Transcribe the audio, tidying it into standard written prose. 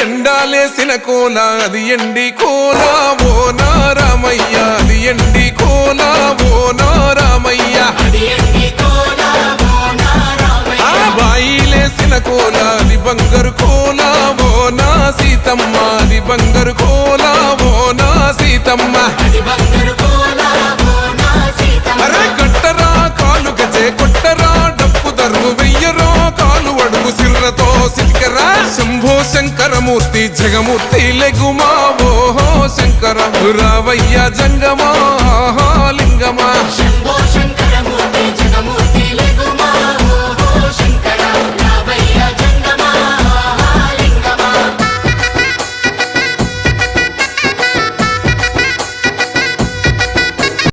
ఎండాలేసిన కోల అది ఎండి కోల ఓ నారామయ్య అది ఎండి కోల ఓ నారామయ్య బాయిలేసిన కోల అది బంగారు కోల ఓ నా సీతమ్మ అది బంగారు కోల ఓ నా సీతమ్మ అరే కట్టరా కాలు గజే కొట్టరా డప్పు దరువు వెయ్యరో కాలు అడుగు సిర్రతో సిటికరా శంభో శంకరమూర్తి జగమూర్తి లెగుమా ఓహో శంకర రావయ్య జంగమా లింగమా